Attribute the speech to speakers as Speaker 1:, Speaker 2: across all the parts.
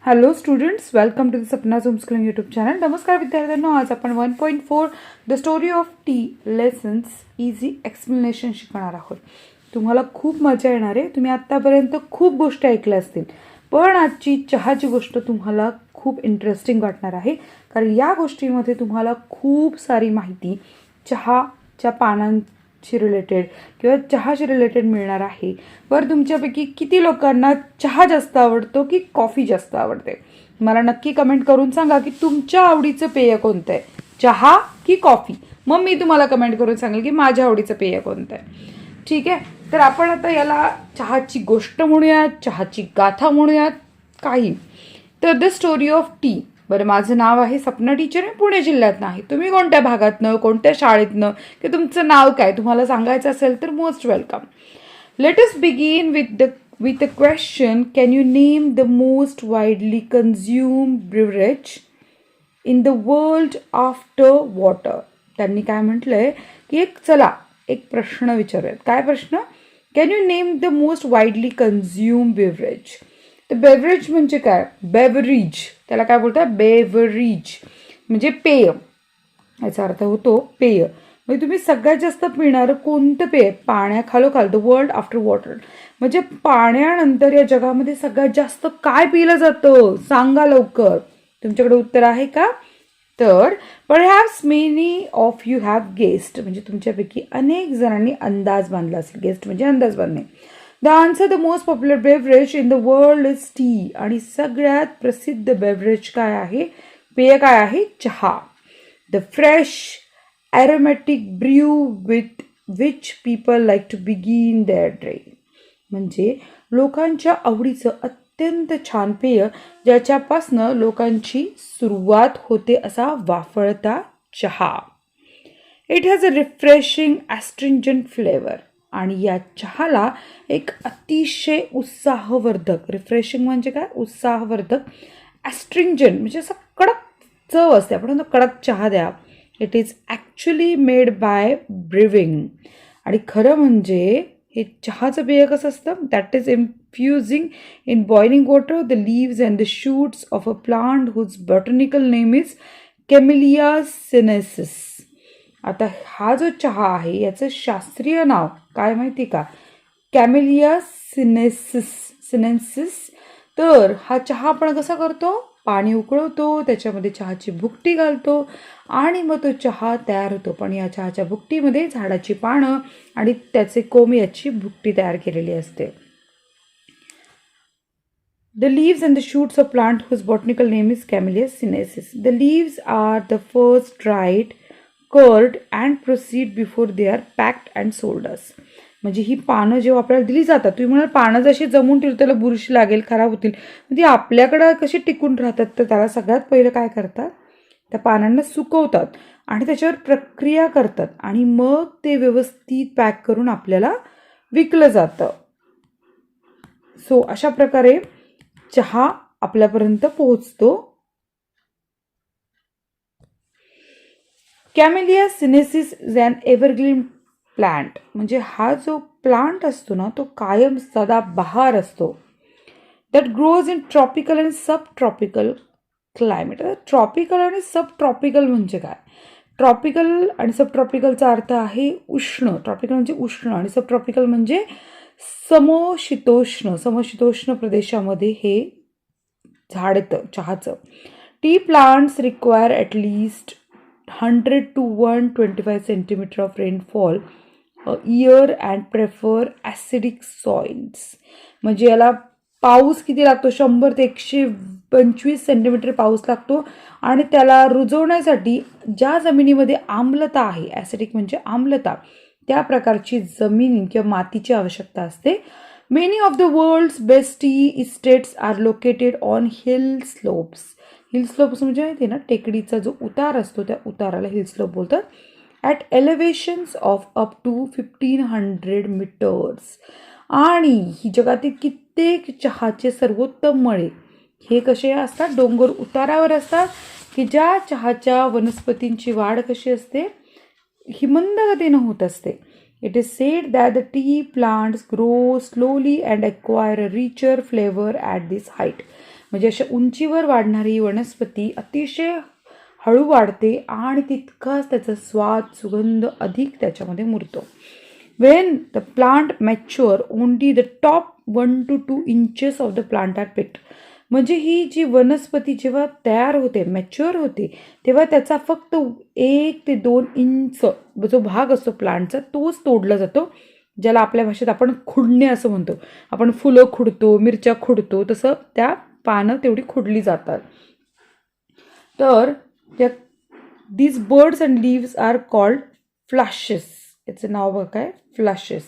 Speaker 1: Hello students, welcome to the Sapna's homeschooling YouTube channel. नमस्कार विद्यार्थ्यांनो, आज आपण 1.4 the story of tea lessons easy explanation शिकणार आहोत. तुम्हाला खूप मजा येणार आहे. तुम्ही आत्तापर्यंत खूप गोष्टी ऐकल्या असतील, पण आजची चहाची गोष्ट तुम्हाला खूप इंटरेस्टिंग वाटणार आहे, कारण या गोष्टीमध्ये तुम्हाला खूप सारी माहिती चहाच्या पानांची रिलेटेड किंवा चहाशी रिलेटेड मिळणार आहे. बरं, तुमच्यापैकी किती लोकांना चहा जास्त आवडतो की कॉफी जास्त आवडते? मला नक्की कमेंट करून सांगा की तुमच्या आवडीचं पेय कोणतं आहे, चहा की कॉफी. मग मी तुम्हाला कमेंट करून सांगेल की माझ्या आवडीचं पेय कोणतं आहे. ठीक आहे, तर आपण आता याला चहाची गोष्ट म्हणूयात, चहाची गाथा म्हणूयात, काही. तर द स्टोरी ऑफ टी. बरं, माझं नाव आहे सपना टीचर, मी पुणे जिल्ह्यात नाही. तुम्ही कोणत्या भागातनं, कोणत्या शाळेतनं, की तुमचं नाव काय तुम्हाला सांगायचं असेल तर most welcome. Let us begin with a question. Can you name the most widely consumed beverage in the world after water? त्यांनी काय म्हटलंय की एक प्रश्न विचारूयात. काय प्रश्न? Can you name the most widely consume beverage. तर बेवरेज म्हणजे काय? बेवरेज, त्याला काय बोलतात? बेवरेज म्हणजे पेय. याचा अर्थ होतो पेय. म्हणजे तुम्ही सगळ्यात जास्त पिणारं कोणतं पेय? पाण्याखालोखाल, द वर्ल्ड आफ्टर वॉटर, म्हणजे पाण्यानंतर या जगामध्ये सगळ्यात जास्त काय पिलं जातं? सांगा लवकर. तुमच्याकडे उत्तर आहे का? तर perhaps many of you have guessed, म्हणजे तुमच्यापैकी अनेक जणांनी अंदाज बांधला असेल. गेस्ट म्हणजे अंदाज बांधणे. The answer, the most popular beverage in the world is T. आणि सगळ्यात प्रसिद्ध बेवरेज काय आहे? पेय काय आहे? चहा. The fresh aromatic brew with which people like to begin their day. म्हणजे लोकांच्या आवडीचं अत्यंत छान पेय, ज्याच्यापासनं लोकांची सुरुवात होते असा वाफळता चहा. It has a refreshing astringent flavour. आणि या चहाला एक अतिशय उत्साहवर्धक, रिफ्रेशिंग म्हणजे काय? उत्साहवर्धक. ॲस्ट्रिंजंट म्हणजे असं कडक चव असते. आपण कडक चहा द्या. It is actually made by brewing. आणि खरं म्हणजे हे चहाचं पेय कसं असतं? That is infusing in boiling water the leaves and the shoots of a plant whose botanical name is Camellia sinensis. आता हा जो चहा आहे याचं शास्त्रीय नाव काय माहिती का? Camellia sinensis. तर हा चहा आपण कसा करतो? पाणी उकळवतो, त्याच्यामध्ये चहाची भुकटी घालतो आणि मग तो चहा तयार होतो. पण या चहाच्या भुकटीमध्ये झाडाची पानं आणि त्याचे कोंब याची भुकटी तयार केलेली असते. The leaves and the shoots of plant whose botanical name is Camellia sinensis. The leaves are the first dried, cured and proceed before they are packed and sold us. म्हणजे ही पानं जेव्हा आपल्याला दिली जातात, तुम्ही म्हणाल पानं जशी जमून ठेवली त्याला बुरशी लागेल, खराब होतील, ती आपल्याकडं कशी टिकून राहतात? तर त्याला सगळ्यात पहिलं काय करतात? त्या पानांना सुकवतात आणि त्याच्यावर प्रक्रिया करतात आणि मग ते व्यवस्थित पॅक करून आपल्याला विकलं जातं. सो अशा प्रकारे चहा आपल्यापर्यंत पोहोचतो. Camellia sinensis is an evergreen plant. म्हणजे हा जो प्लांट असतो ना, तो कायम सदाबहार असतो. That grows in tropical and sub tropical climate. Tropical आणि सब ट्रॉपिकल म्हणजे काय? ट्रॉपिकल आणि सब ट्रॉपिकलचा अर्थ आहे उष्ण. ट्रॉपिकल म्हणजे उष्ण आणि सब ट्रॉपिकल म्हणजे समशीतोष्ण. समशीतोष्ण प्रदेशामध्ये हे झाड येतं चहाचं. T plants require at least 100 to 125 centimetre of rainfall year and prefer acidic soils. म्हणजे याला पाऊस किती लागतो? 100 ते 125 सेंटीमीटर पाऊस लागतो. आणि त्याला रुजवण्यासाठी ज्या जमिनीमध्ये आम्लता आहे, ॲसिडिक म्हणजे आम्लता, त्या प्रकारची जमीन किंवा मातीची आवश्यकता असते. Many of the world's best tea estates are located on hill slopes. Hill slopes म्हणजे माहिती आहे ना, टेकडीचा जो उतार असतो त्या उताराला हिल स्लोप बोलतात. At elevations of up to 1500 metres. आणि ही जगातील कित्येक चहाचे सर्वोत्तम मळे हे कसे असतात? डोंगर उतारावर असतात, की ज्या चहाच्या वनस्पतींची वाढ कशी असते? ही मंद गतीनं होत असते. It is said that the tea plants grow slowly and acquire a richer flavor at this height. म्हणजे अशा उंचीवर वाढणारी वनस्पती अतिशय हळू वाढते आणि तितकाच त्याचा स्वाद सुगंध अधिक त्याच्यामध्ये मुरतो. When the plant mature only the top 1 to 2 inches of the plant are picked. म्हणजे ही जी वनस्पती जेव्हा तयार होते, मॅच्युअर होते, तेव्हा त्याचा फक्त 1 ते 2 इंच जो भाग असतो प्लांटचा तोच तोडला जातो, ज्याला आपल्या भाषेत आपण खुडणे असं म्हणतो. आपण फुलं खुडतो, मिरच्या खुडतो, तसं त्या पानं तेवढी खुडली जातात. तर त्या these birds and leaves are called flushes. याचं नाव बघा काय, फ्लशेस.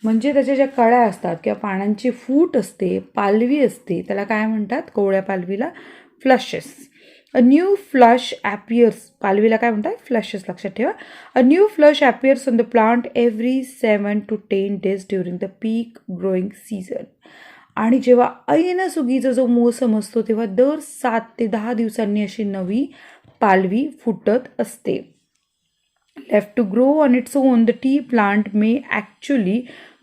Speaker 1: म्हणजे त्याच्या ज्या कळ्या असतात किंवा पानांची फूट असते, पालवी असते, त्याला काय म्हणतात, कोवळ्या पालवीला flushes. A new flush appears, पालवीला काय म्हणतात, फ्लशेस, लक्षात ठेवा. A new flush appears on the plant every 7 to 10 days during the peak growing season. आणि जेव्हा ऐनसुगीचा जो मोसम असतो तेव्हा दर 7 ते 10 दिवसांनी अशी नवी पालवी फुटत असते. Left to grow on its own, the tea plant may actually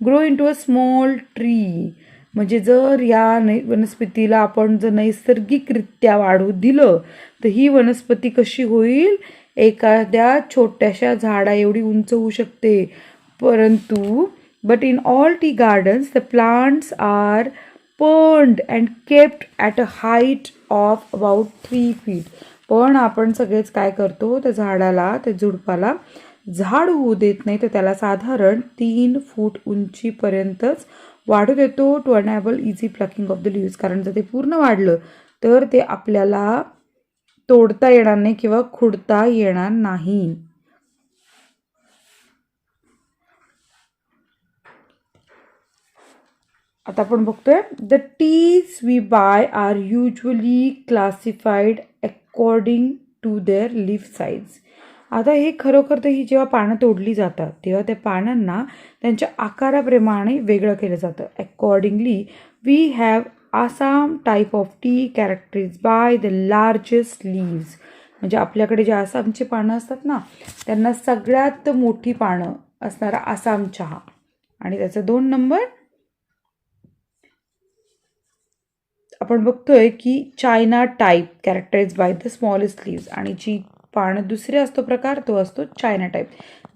Speaker 1: grow into a small tree. म्हणजे जर या वनस्पतीला आपण जर नैसर्गिकरित्या वाढू दिलं तर ही वनस्पती कशी होईल, एखाद्या छोट्याशा झाडा एवढी उंच होऊ शकते. परंतु but in all tea gardens the plants are pruned and kept at a height of about 3 feet. पण आपण सगळेच काय करतो, त्या झाडाला, त्या झुडपाला झाड होऊ देत नाही, तर त्याला साधारण 3 फूट उंचीपर्यंतच वाढू देतो to enable easy plucking of the leaves. कारण जर ते पूर्ण वाढलं तर ते आपल्याला तोडता येणार नाही किंवा खुडता येणार नाही. आता आपण बघतोय the teas we buy are usually classified according to their leaf size. आता हे खरोखर तर ही जेव्हा पानं तोडली जातात तेव्हा त्या पानांना त्यांच्या आकाराप्रमाणे वेगळं केलं जातं. Accordingly we have Assam type of tea characterise by the largest leaves. म्हणजे आपल्याकडे जे आसामची पानं असतात ना, त्यांना सगळ्यात मोठी पानं असणारा आसाम चहा. आणि त्याचा 2 नंबर आपण बघतोय की China type characterise by the smallest leaves. आणि जी पानं दुसरे असतो प्रकार तो असतो चायना टाईप,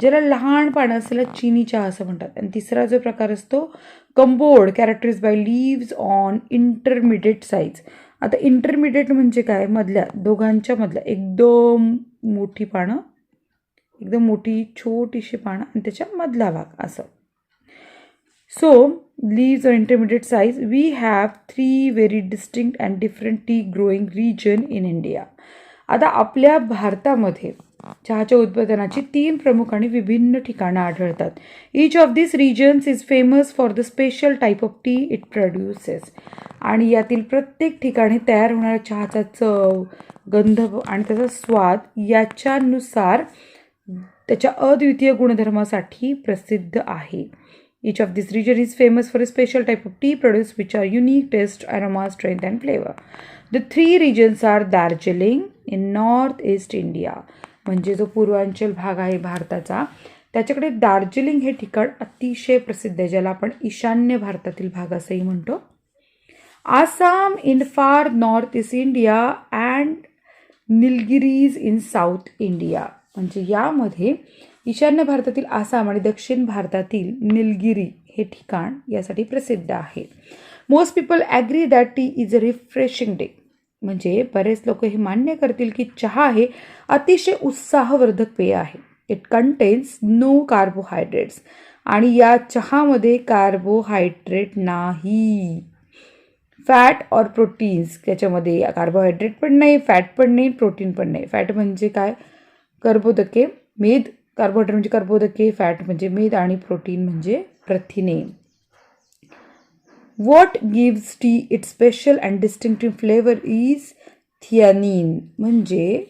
Speaker 1: ज्याला लहान पानं असलेला चिनी चहा असं म्हणतात. आणि तिसरा जो प्रकार असतो Cambod characterise by leaves on intermediate size. आता इंटरमिडिएट म्हणजे काय, मधल्या, दोघांच्या मधल्या एकदम मोठी पानं, एकदम मोठी छोटीशी पानं आणि त्याच्या मधला भाग असं. So, leaves or intermediate size, we have 3 very distinct and different tea growing region in India. आता आपल्या भारतामध्ये चहाच्या उत्पादनाची 3 प्रमुख आणि विभिन्न ठिकाणं आढळतात. Each of these regions is famous for the special type of tea it produces. आणि यातील प्रत्येक ठिकाणी तयार होणाऱ्या चहाचा चव, गंध आणि त्याचा स्वाद याच्यानुसार त्याच्या अद्वितीय गुणधर्मासाठी प्रसिद्ध आहे. Each of these region is famous for a special type of tea produced which are unique taste, aroma, strength and flavor. The 3 regions are Darjeeling in northeast India. म्हणजे जो पूर्वांचल भाग आहे भारताचा, त्याच्याकडे दार्जिलिंग हे ठिकाण अतिशय प्रसिद्ध आहे, ज्याला आपण ईशान्य भारतातील भाग असंही म्हणतो. Assam in far north east India and Nilgiris in south India. म्हणजे यामध्ये ईशान्य भारतातील आसाम आणि दक्षिण भारतातील निलगिरी हे ठिकाण यासाठी प्रसिद्ध आहे. Most people agree that tea is a refreshing day. म्हणजे बरेच लोक हे मान्य करतील की चहा हे अतिशय उत्साहवर्धक पेय आहे. It contains no carbohydrates. आणि या चहामध्ये कार्बोहायड्रेट नाही. फॅट और प्रोटीन्स, त्याच्यामध्ये कार्बोहायड्रेट पण नाही, फॅट पण नाही, प्रोटीन पण नाही. फॅट म्हणजे काय, कर्बोदके, मेद. कार्बोहायड्रेट म्हणजे कर्बोदके, फॅट म्हणजे मेद आणि प्रोटीन म्हणजे प्रथिने. What gives tea it special and distinctive flavour is theanine. म्हणजे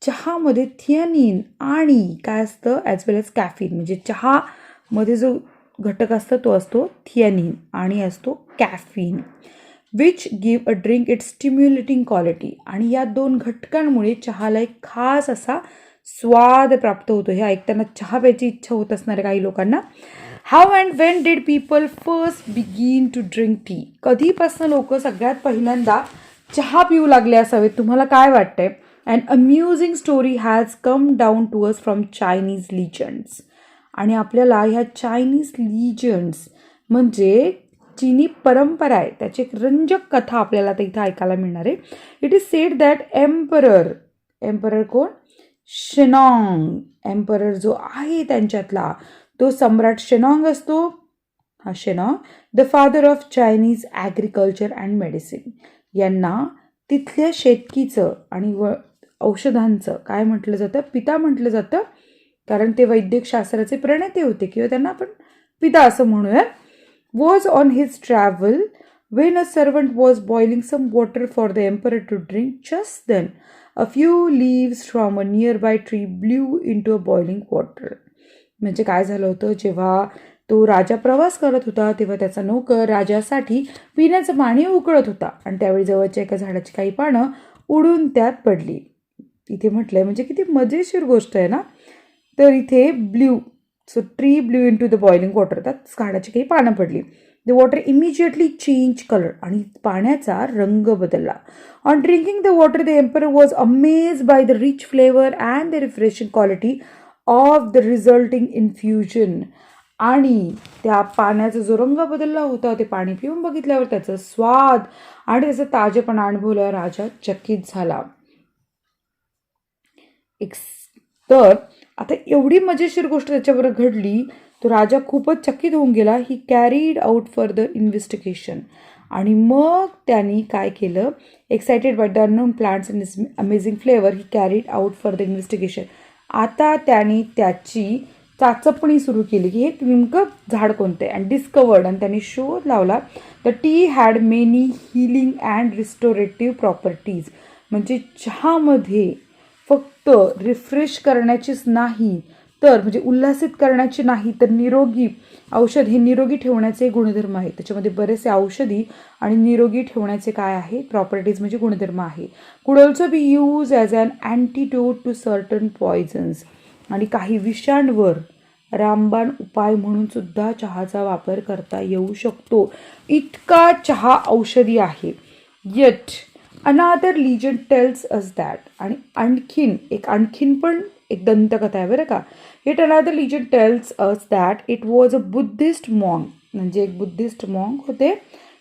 Speaker 1: चहामध्ये थियानिन आणि काय असतं, ॲज वेल एज कॅफिन. म्हणजे चहामध्ये जो घटक असतो तो असतो थियानिन आणि असतो caffeine. Which give a drink it stimulating quality. आणि या 2 घटकांमुळे चहाला एक खास असा स्वाद प्राप्त होतो. हे ऐकताना चहा प्यायची इच्छा होत असणाऱ्या काही लोकांना. How and when did people first begin to drink tea. कधीपासून लोक सगळ्यात पहिल्यांदा चहा पिऊ लागले असावेत. तुम्हाला काय वाटतंय? An amusing story has come down to us from Chinese legends. आणि आपल्याला ह्या चायनीज लिजंड्स म्हणजे चीनी परंपरा आहे त्याची एक रंजक कथा आपल्याला आता इथं ऐकायला मिळणार आहे. It is sed that emperor कोण? शेनॉंग. एम्परर जो आहे त्यांच्यातला तो सम्राट शेनॉंग असतो. हा Shennong the father of Chinese agriculture and medicine. यांना तिथल्या शेतकीचं आणि औषधांचं काय म्हटलं जातं? पिता म्हटलं जातं, कारण ते वैद्यक शास्त्राचे प्रणेते होते किंवा त्यांना आपण पिता असं म्हणूया. Was on his travel when a servant was boiling some water for the emperor to drink. Just then a few leaves from a nearby tree blew into a boiling water. म्हणजे काय झालं होतं, जेव्हा तो राजा प्रवास करत होता तेव्हा त्याचा नोकर राजासाठी पिण्याचं पाणी उकळत होता आणि त्यावेळी जवळच्या एका झाडाची काही पानं उडून त्यात पडली. इथे म्हटलंय म्हणजे किती मजेशीर गोष्ट आहे ना. तर इथे blew, so tree blew into the boiling water, त्यात झाडाची काही पानं पडली. The water immediately change colour, आणि पाण्याचा रंग बदलला. On drinking the water the emperor was amaze by the rich flavour and the refreshing quality of the resulting infusion. आणि त्या पाण्याचा जो रंग बदलला होता ते पाणी पिऊन बघितल्यावर त्याचा स्वाद आणि त्याचा ताजेपणा अनुभवल्यावर राजा चकित झाला. तर आता एवढी मजेशीर गोष्ट त्याच्याबरोबर घडली तो राजा खूपच चकित होऊन गेला. ही कॅरीड आउट फर्दर इन्व्हेस्टिगेशन. आणि मग त्यांनी काय केलं? Excited by the unknown plants and amazing flavour he carried out further investigation. आता त्यांनी त्याची चाचपणी सुरू केली की हे नेमकं झाड कोणतं आहे, आणि डिस्कवर्ड, आणि त्यांनी शोध लावला the tea had many healing and restorative properties. म्हणजे चहामध्ये फक्त रिफ्रेश करण्याचीच नाही तर म्हणजे उल्हासित करण्याची नाही तर निरोगी औषध, हे निरोगी ठेवण्याचे गुणधर्म आहेत. त्याच्यामध्ये बरेचसे औषधी आणि निरोगी ठेवण्याचे काय आहे? प्रॉपर्टीज म्हणजे गुणधर्म आहे. Could also be use as an antidote to certain poisons. आणि काही विषांवर रामबाण उपाय म्हणून सुद्धा चहाचा वापर करता येऊ शकतो. इतका चहा औषधी आहे. Eight another legend tells us that. आणि आणखीन पण एक दंतकथा आहे बरं का. Yet another legend tells us that it was a Buddhist monk. म्हणजे एक बुद्धिस्ट मॉन्क होते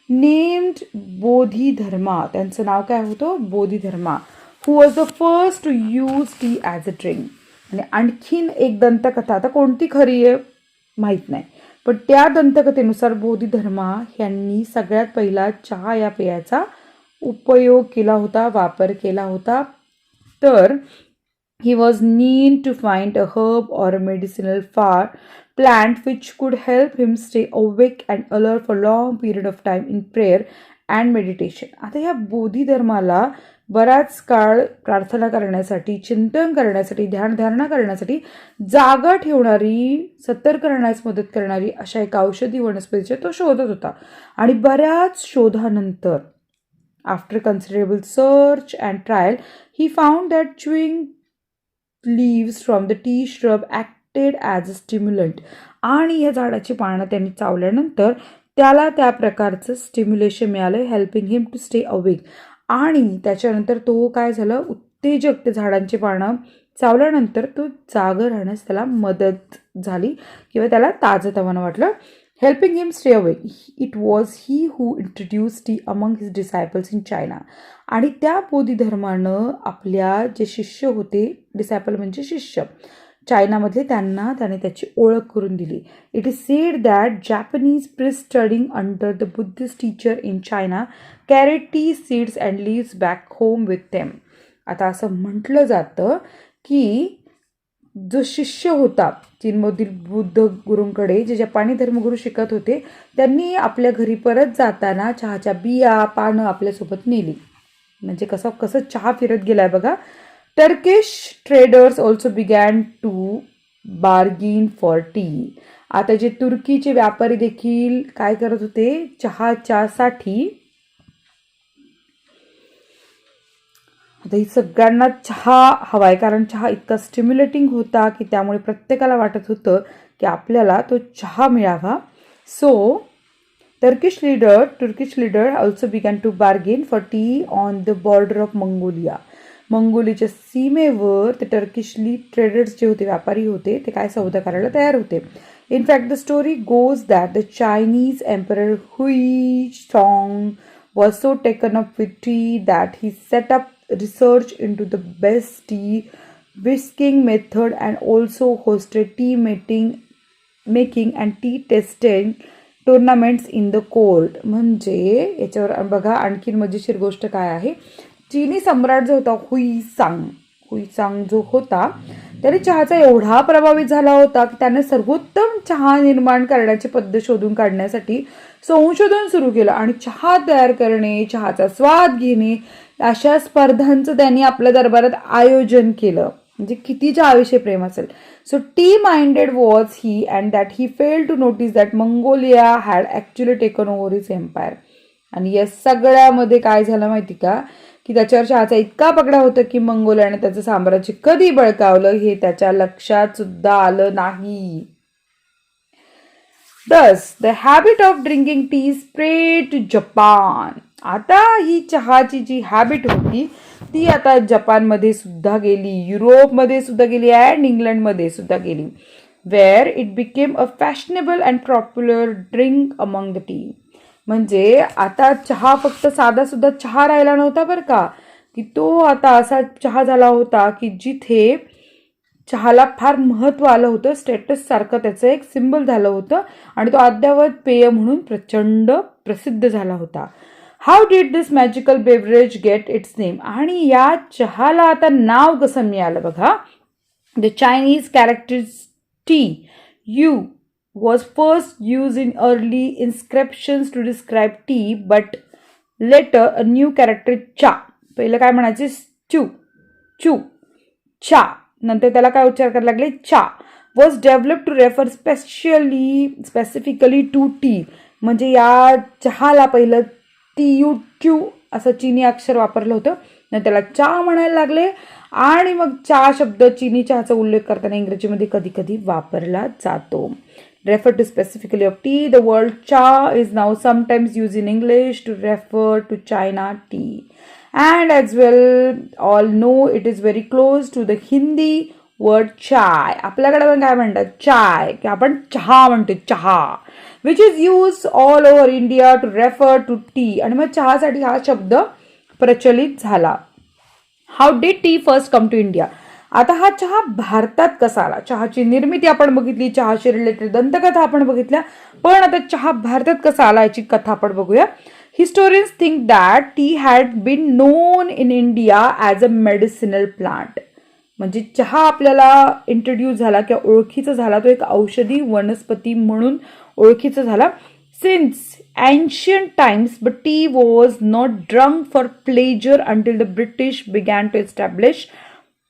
Speaker 1: नेम्ड बोधिधर्मा. त्यांचं नाव काय होतं? Bodhidharma. Who was the first to use tea as a drink. आणि आणखीन एक दंतकथा, आता कोणती खरी आहे माहीत नाही, पण त्या दंतकथेनुसार बोधिधर्मा यांनी सगळ्यात पहिला चहा या पेयाचा उपयोग केला होता, वापर केला होता. तर he was keen to find a herb or a medicinal plant which could help him stay awake and alert for long period of time in prayer and meditation. आता ह्या बोधिधर्माला बराच काळ प्रार्थना करण्यासाठी, चिंतन करण्यासाठी, ध्यानधारणा करण्यासाठी जागा ठेवणारी, सतर्क राहण्यास मदत करणारी अशा एका औषधी वनस्पतीचा तो शोधत होता. आणि बऱ्याच शोधानंतर after considerable search and trial he found that chewing leaves from the tea shrub acted as a stimulant. आणि या झाडाची पानं त्यांनी चावल्यानंतर त्याला त्या प्रकारचं स्टिम्युलेशन मिळालं, helping him to stay awake. आणि त्याच्यानंतर तो काय झालं, उत्तेजक, ते झाडांची पानं चावल्यानंतर तो जागं राहण्यास त्याला मदत झाली किंवा त्याला ताजंतवानं वाटलं. Helping him stay awake. It was he who introduce tea among his disciples in China. आणि त्या बोधिधर्मानं आपल्या जे शिष्य होते, डिसायपल म्हणजे शिष्य, चायनामधले, त्याने त्याची ओळख करून दिली. It is sed that Japanese priest studying under the Buddhist teacher in China carried T seeds and leaves back home with them. आता असं म्हटलं जातं की जो शिष्य होता चीनमधील बुद्ध गुरूंकडे, जे जपानी धर्मगुरू शिकत होते, त्यांनी आपल्या घरी परत जाताना चहाच्या बिया, पानं आपल्यासोबत नेली. म्हणजे कसं चहा फिरत गेलाय बघा. Turkish traders also began to bargain for tea. आता जे तुर्कीचे व्यापारी देखील काय करत होते, चहाच्या साठी. आता ही सगळ्यांना चहा हवाय, कारण चहा इतका स्टिम्युलेटिंग होता की त्यामुळे प्रत्येकाला वाटत होतं की आपल्याला तो चहा मिळावा. So Turkish leader also began to bargain for tea on the border of Mongolia. मंगोलियाच्या सीमेवर ते टर्किशली ट्रेडर्स जे होते, व्यापारी होते, ते काय सौदा करायला तयार होते. In fact, the story goes that the Chinese emperor Hui Song was so taken up with tea that he set up research into the best tea whisking method and also hosted tea making and tea testing tournaments in the court. म्हणजे याच्यावर बघा आणखीन मजेशीर गोष्ट काय आहे. चीनी सम्राट जो होता हुईसांग जो होता त्याने चहाचा एवढा प्रभावित झाला होता की त्याने सर्वोत्तम चहा निर्माण करण्याची पद्धत शोधून काढण्यासाठी संशोधन सुरू केलं आणि चहा तयार करणे, चहाचा स्वाद घेणे अशा स्पर्धांचं त्यांनी आपल्या दरबारात आयोजन केलं. म्हणजे किती चहाविषयी प्रेम असेल. So tea minded was he and that he fail to notice that Mongolia had actually taken over his empire. आणि या सगळ्यामध्ये काय झालं माहिती का की त्याच्यावर चहाचा इतका पगडा होता की मंगोलियाने त्याचं साम्राज्य कधी बळकावलं हे त्याच्या लक्षात सुद्धा आलं नाही. Thus, the habit of drinking tea spread to Japan. आता ही चहाची जी हॅबिट होती ती आता जपानमध्ये सुद्धा गेली, युरोपमध्ये सुद्धा गेली अँड इंग्लंडमध्ये सुद्धा गेली. Where it became a fashionable and popular drink among the tea. म्हणजे आता चहा फक्त साधा सुद्धा चहा राहिला नव्हता बरं का, की तो आता असा चहा झाला होता की जिथे चहाला फार महत्त्व आलं होतं, स्टेटस सारखं त्याचं एक सिम्बल झालं होतं आणि तो अद्यावत पेय म्हणून प्रचंड प्रसिद्ध झाला होता. How did this magical beverage get its name. आणि या चहाला आता नाव कसं मिळालं बघा. The Chinese characters T U was first used in early inscriptions to describe tea, but later a new character cha. पहिलं काय म्हणायचे चू चा, नंतर त्याला काय उच्चार करायला लागले चा. was developed to refer specifically to tea. म्हणजे या चहाला पहिलं TU असं चीनी अक्षर वापरलं होतं, नंतर त्याला चा म्हणायला लागले आणि मग चा शब्द चीनी चहाचा उल्लेख करताना इंग्रजीमध्ये कधी कधी वापरला जातो. Refer to specifically of tea. The word cha is now sometimes used in English to refer to China tea. And as well all know it is very close to the Hindi word chai. आपल्याकडे पण काय म्हणतात चाय, की आपण चहा म्हणतो चहा, which is used all over India to refer to tea. आणि मग चहासाठी हा शब्द प्रचलित झाला. How did tea first come to India? आता हा चहा भारतात कसा आला. चहाची निर्मिती आपण बघितली, चहाशी रिलेटेड दंतकथा आपण बघितल्या, पण आता चहा भारतात कसा आला याची कथा आपण बघूया. Historians think that tea had been known in India as a medicinal plant. म्हणजे चहा आपल्याला इंट्रोड्यूस झाला किंवा ओळखीचा झाला, तो एक औषधी वनस्पती म्हणून ओळखीचा झाला since ancient times, but tea was not drunk for pleasure until the British began to establish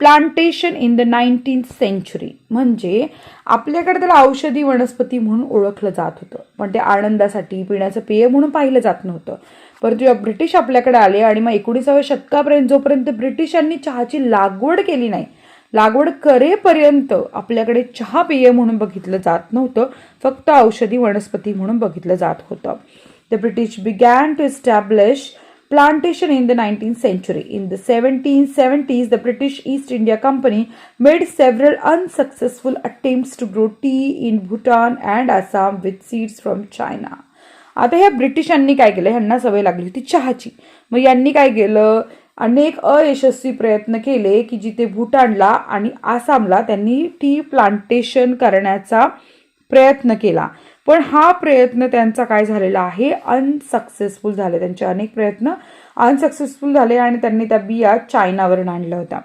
Speaker 1: plantation in the 19th century. म्हणजे आपल्याकडे त्याला औषधी वनस्पती म्हणून ओळखलं जात होतं, पण ते आनंदासाठी पिण्याचं पेय म्हणून पाहिलं जात नव्हतं. परंतु जेव्हा ब्रिटिश आपल्याकडे आले आणि मग 19व्या शतकापर्यंत जोपर्यंत ब्रिटिशांनी चहाची लागवड केली नाही, लागवड करेपर्यंत आपल्याकडे चहा पेय म्हणून बघितलं जात नव्हतं, फक्त औषधी वनस्पती म्हणून बघितलं जात होतं. The British began to establish plantation in the 19th century. In the 1770s, the British East India Company made several unsuccessful attempts to grow tea in Bhutan and Assam with seeds from China. आता ह्या ब्रिटिशांनी काय केलं, ह्यांना सवय लागली होती चहाची. मग यांनी काय केलं, अनेक अयशस्वी प्रयत्न केले की जिथे भूटानला आणि आसामला त्यांनी टी प्लांटेशन करण्याचा प्रयत्न केला, पण हा प्रयत्न त्यांचा काय झालेला आहे, अनसक्सेसफुल झाले. त्यांचे अनेक प्रयत्न अनसक्सेसफुल झाले आणि त्यांनी त्या बिया चायनावरून आणल्या होत्या.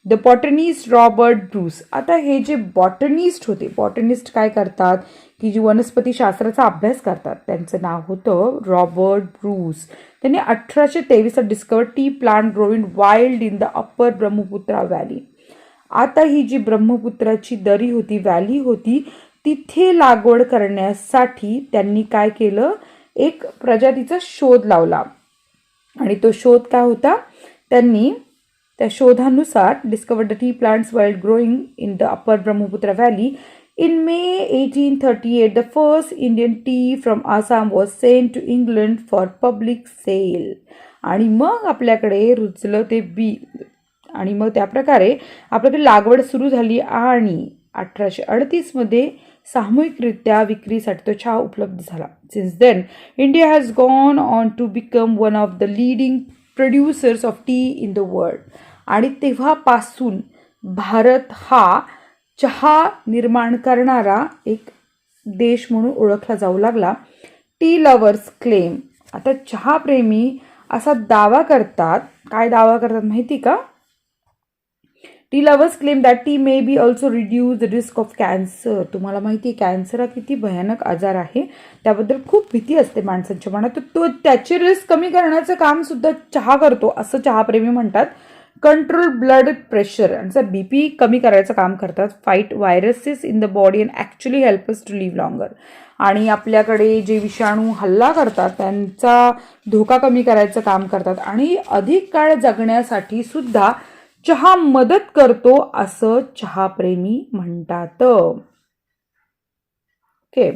Speaker 1: The botanist Robert Bruce. आता हे जे बॉटनिस्ट होते, बॉटनिस्ट काय करतात की जी वनस्पती शास्त्राचा अभ्यास करतात, त्यांचं नाव होतं रॉबर्ट ब्रूस. त्यांनी 1823 discover tea plant growing wild in the upper Brahmaputra valley. आता ही जी ब्रह्मपुत्राची दरी होती, व्हॅली होती, तिथे लागवड करण्यासाठी त्यांनी काय केलं, एक प्रजातीचा शोध लावला. आणि तो शोध काय होता, त्यांनी त्या शोधानुसार discovered the tea plants wild growing in the upper Brahmaputra valley In May 1838, the first Indian tea from Assam was sent to England for public sale. आणि मग आपल्याकडे रुचलं ते बी आणि मग त्या प्रकारे आपल्याकडे लागवड सुरू झाली आणि 1838मध्ये सामूहिकरित्या विक्रीसाठी तो चहा उपलब्ध झाला. Since then India has gone on to become one of the leading producers of tea in the world. आणि तेव्हापासून भारत हा चहा निर्माण करणारा एक देश म्हणून ओळखला जाऊ लागला. टी लवर्स क्लेम, आता चहाप्रेमी असा दावा करतात. काय दावा करतात माहिती का? T lovers claim that T may be also reduce the risk of cancer. तुम्हाला माहिती आहे कॅन्सर हा किती भयानक आजार आहे, त्याबद्दल खूप भीती असते माणसांच्या मनात. तर तो त्याची रिस्क कमी करण्याचं काम सुद्धा चहा करतो असं चहाप्रेमी म्हणतात. कंट्रोल ब्लड प्रेशर आणि बीपी कमी करायचं काम करतात. Fight viruses in the body and actually help us to live longer. आणि आपल्याकडे जे विषाणू हल्ला करतात त्यांचा धोका कमी करायचं काम करतात आणि अधिक काळ जगण्यासाठी सुद्धा चहा मदत करतो असं चहाप्रेमी म्हणतात. Okay,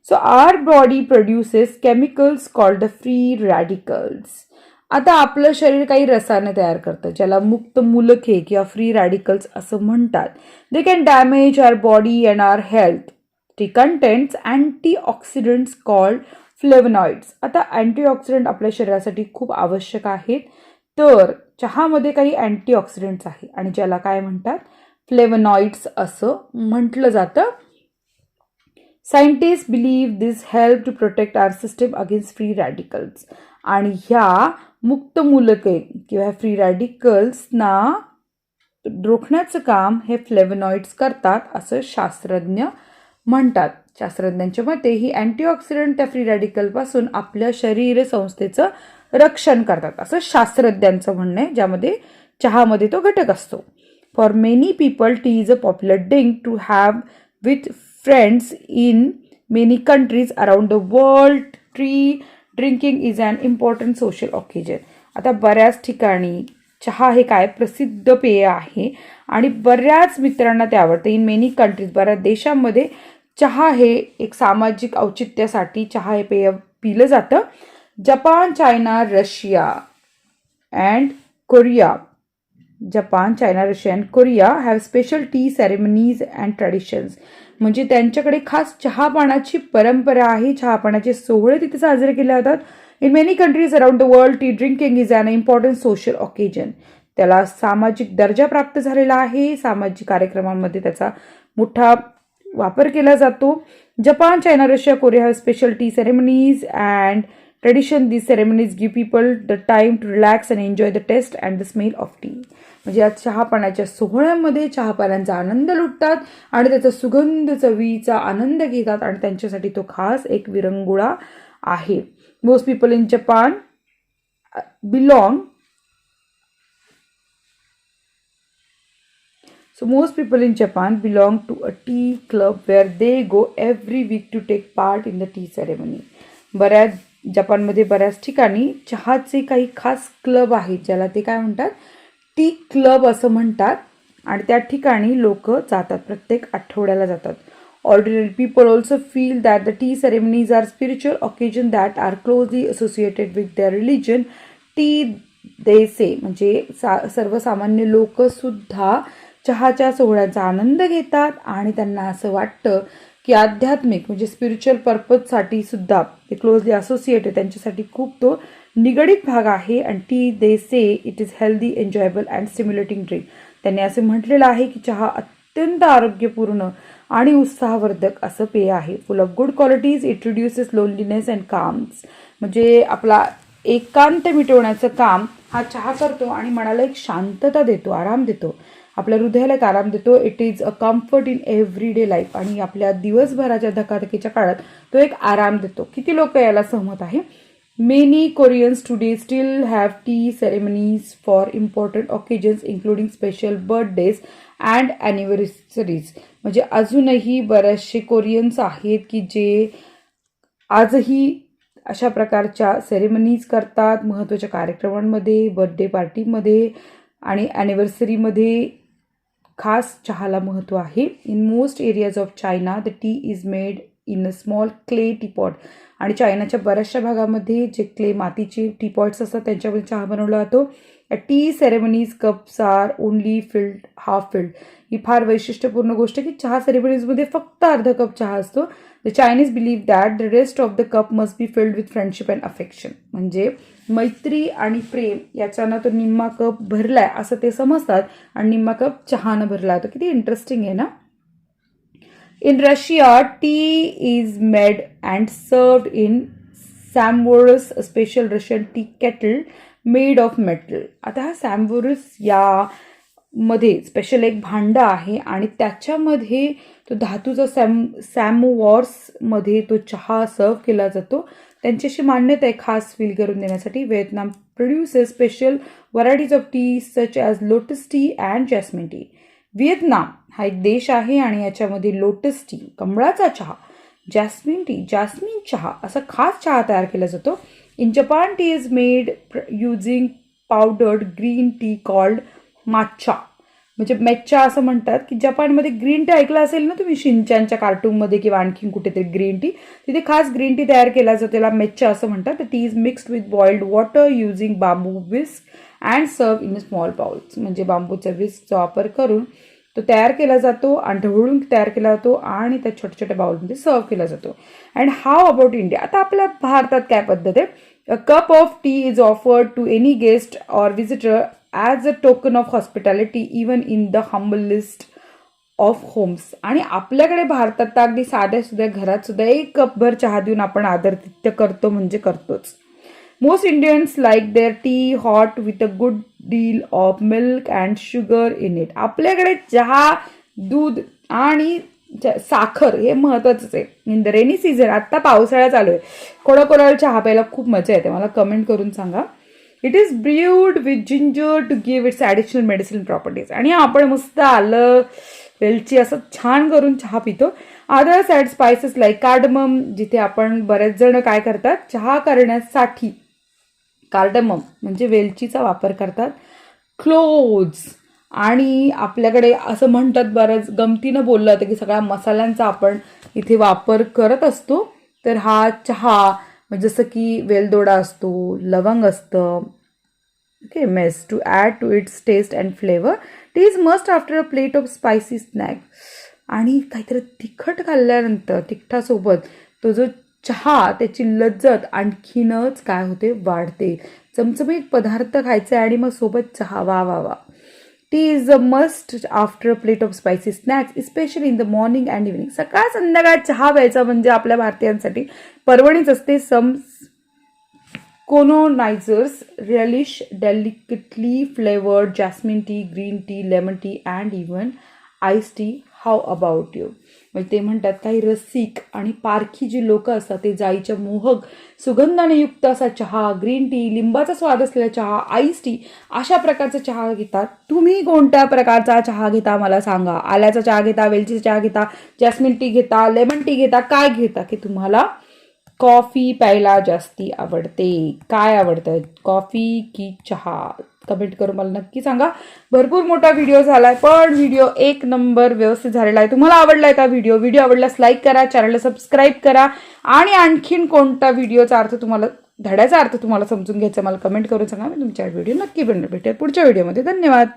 Speaker 1: so our body produces chemicals called the free radicals. आता आपलं शरीर काही रसायने तयार करतं ज्याला मुक्त मूलके किंवा फ्री रॅडिकल्स असं म्हणतात. They can damage our body and our health. Tea contents antioxidants called flavonoids. आता अँटीऑक्सिडंट आपल्या शरीरासाठी खूप आवश्यक आहेत. तर चहामध्ये काही अँटीऑक्सिडंट्स आहे आणि ज्याला काय म्हणतात? फ्लेवनॉइड्स असं म्हटलं जातं. Scientist believe this help to protect our system against free radicals. आणि ह्या मुक्त मूलके किंवा फ्री रॅडिकल्सना रोखण्याचं काम हे फ्लेवनॉइड्स करतात असं शास्त्रज्ञ म्हणतात. शास्त्रज्ञांच्या मते ही अँटीऑक्सिडंट त्या फ्री रॅडिकलपासून आपल्या शरीर संस्थेचं रक्षण करतात असं शास्त्रज्ञांचं म्हणणं आहे, ज्यामध्ये चहामध्ये तो घटक असतो. For many people tea is a popular drink to have with friends in many countries around the world. Tea drinking is an important social occasion. आता बऱ्याच ठिकाणी चहा हे काय प्रसिद्ध पेय आहे आणि बऱ्याच मित्रांना ते आवडतं. इन मेनी कंट्रीज, बऱ्याच देशांमध्ये चहा हे एक सामाजिक औचित्यासाठी चहा हे पेय पिलं जातं. Japan, China, Russia and Korea. Japan, China, Russia and Korea have special tea ceremonies and traditions. म्हणजे त्यांच्याकडे खास चहापानाची परंपरा आहे. चहापानाचे सोहळे तिथे साजरे केले जातात. In many countries around the world tea drinking is an important social occasion. त्याला सामाजिक दर्जा प्राप्त झालेला आहे. सामाजिक कार्यक्रमांमध्ये त्याचा मोठा वापर केला जातो. Japan, China, Russia, Korea have special tea ceremonies and tradition. These ceremonies give people the time to relax and enjoy the taste and the smell of tea. म्हणजे या चहापानाच्या सोहळ्यामध्ये चहापानांचा आनंद लुटतात आणि त्याचा सुगंध चवीचा आनंद घेतात आणि त्यांच्यासाठी तो खास एक विरंगुळा आहे. Most people in Japan belong to a tea club where they go every week to take part in the tea ceremony. जपानमध्ये बऱ्याच ठिकाणी चहाचे काही खास क्लब आहेत ज्याला ते काय म्हणतात? टी क्लब असं म्हणतात आणि त्या ठिकाणी लोक जातात, प्रत्येक आठवड्याला जातात. Ordinary people also feel that the tea ceremonies are spiritual occasions that are closely associated with their religion. Tea they say म्हणजे सर्वसामान्य लोक सुद्धा चहाच्या सोहळ्याचा आनंद घेतात आणि त्यांना असं वाटतं की आध्यात्मिक म्हणजे स्पिरिच्युअल पर्पजसाठी सुद्धा ते क्लोजली असोसिएटेड, त्यांच्यासाठी खूप तो निगडीत भाग आहे. आणि T they say it is healthy, enjoyable and stimulating drink. त्यांनी असे म्हटलेलं आहे की चहा अत्यंत आरोग्यपूर्ण आणि उत्साहवर्धक असं पेय आहे. फुल of good qualities, it reduces loneliness and calms. म्हणजे आपला एकांत मिटवण्याचं काम हा चहा करतो आणि मनाला एक शांतता देतो, आराम देतो, आपल्या हृदयाला एक आराम देतो. It is a comfort in everyday life. आणि आपल्या दिवसभराच्या धकाधकीच्या काळात तो एक आराम देतो. किती लोक याला सहमत आहे? Many Koreans today still have tea ceremonies for important occasions including special birthdays and anniversaries. म्हणजे अजूनही बरेचसे कोरियन्स आहेत की जे आजही अशा प्रकारच्या सेरेमनीज करतात, महत्त्वाच्या कार्यक्रमांमध्ये, बर्थडे पार्टीमध्ये आणि ॲनिव्हर्सरीमध्ये खास चहाला महत्त्व आहे. In most areas of China the T is made in a small clay teapot. आणि चायनाच्या बऱ्याचशा भागामध्ये जे क्ले मातीचे टीपॉट्स असतात त्यांच्यामध्ये चहा बनवला जातो. Tea ceremonies cups are only filled half filled. ही फार वैशिष्ट्यपूर्ण गोष्ट की चहा सेरेमनीजमध्ये फक्त अर्धा कप चहा असतो. The Chinese believe that the rest of the cup must be filled with friendship and affection. म्हणजे मैत्री आणि प्रेम याच्यानं तो निम्मा कप भरलाय असं ते समजतात आणि निम्मा कप चहानं भरला होता. किती इंटरेस्टिंग आहे ना. In Russia, tea is made and served in samovars, a special Russian tea kettle made of metal. आता हा samovars या मध्ये स्पेशल एक भांडं आहे आणि त्याच्यामध्ये तो धातूचा सॅमोवॉर्स मध्ये तो चहा सर्व केला जातो. त्यांच्याशी मान्यता आहे खास फील करून देण्यासाठी. Vietnam produces special varieties of T such as lotus T and jasmine T. Vietnam हा एक देश आहे आणि याच्यामध्ये लोटस टी कमळाचा चहा, जॅस्मिन टी जास्मिन चहा असा खास चहा तयार केला जातो. In Japan tea is made using powdered green tea called matcha. म्हणजे मेच्चा असं म्हणतात की जपानमध्ये ग्रीन टी ऐकलं असेल ना तुम्ही शिनचॅनच्या कार्टूनमध्ये किंवा आणखीन कुठेतरी ग्रीन टी. तिथे खास ग्रीन टी तयार केला जातो त्याला मेच्चा असं म्हणतात. The T is mixed with boiled water using bamboo whisk and सर्व इन स्मॉल बाउल्स. म्हणजे बांबूच्या विस्कचा वापर करून तो तयार केला जातो आणि ढवळून तयार केला जातो आणि त्या छोट्या छोट्या बाउलमध्ये सर्व केला जातो. And how about India. आता आपल्या भारतात काय पद्धत आहे. A cup of tea is offered to any guest or visitor as a token of hospitality even in the humblest of homes. आणि आपल्याकडे भारतात तर अगदी साध्या सुद्धा घरात सुद्धा एक कपभर चहा देऊन आपण आदरातिथ्य करतो म्हणजे करतोच. Most Indians like their tea hot with a good deal of milk and sugar in it. आपल्याकडे चहा, दूध आणि साखर हे महत्त्वाचंच आहे. इन द रेनी सीझन, आत्ता पावसाळा चालू आहे, कोणाकोणाला चहा प्यायला खूप मजा येते मला कमेंट करून सांगा. It is brewed with ginger to give its additional medicine properties. आणि आपण मस्त आलं वेलची असं छान करून चहा पितो. Others add spices like cardamom. जिथे आपण बरेच जण काय करतात चहा करण्यासाठी कार्डमम म्हणजे वेलचीचा वापर करतात. क्लोव्ज. आणि आपल्याकडे असं म्हणतात बरंच गमतीनं बोललं जातं की सगळ्या मसाल्यांचा आपण इथे वापर करत असतो. तर हा चहा जसं की वेलदोडा असतो, लवंग असतं, okay, mace to add to its taste and flavour. Tea is must after a plate of spicy snack. आणि काहीतरी तिखट खाल्ल्यानंतर तिखटासोबत तो जो चहा त्याची लज्जत आणखीनच काय होते वाढते. चमचमीत पदार्थ खायचे आणि मग सोबत चहा. वा वा वा. T is a must after a plate of spicy snacks especially in the morning and evening. सकाळ संध्याकाळ चहा प्यायचा म्हणजे आपल्या भारतीयांसाठी पर्वणीच असते. सम कोलोनायझर्स relish delicately flavored jasmine tea, green tea, lemon tea and even iced tea. How about you? म्हणजे ते म्हणतात काही रसिक आणि पारखी जी लोक असतात ते जाईच्या मोहक सुगंधाने युक्त असा चहा, ग्रीन टी, लिंबाचा स्वाद असलेला चहा, आईस टी अशा प्रकारचा चहा घेतात. तुम्ही कोणत्या प्रकारचा चहा घेता मला सांगा. आल्याचा चहा घेता, वेलचीचा चहा घेता, जॅस्मिन टी घेता, लेमन टी घेता, काय घेता की तुम्हाला कॉफी प्यायला जास्ती आवडते. काय आवडतं कॉफी की चहा? कमेंट करून मला नक्की सांगा. भरपूर मोठा व्हिडिओ झालाय पण व्हिडिओ एक नंबर व्यवस्थित झालेला आहे. तुम्हाला आवडलाय का व्हिडिओ? व्हिडिओ आवडल्यास लाईक करा, चॅनलला सबस्क्राईब करा आणि आणखीन कोणता व्हिडिओचा अर्थ तुम्हाला धड्याचा अर्थ तुम्हाला समजून घ्यायचा मला कमेंट करून सांगा. मी तुमच्या व्हिडिओ नक्की भेटेल पुढच्या व्हिडिओमध्ये. धन्यवाद.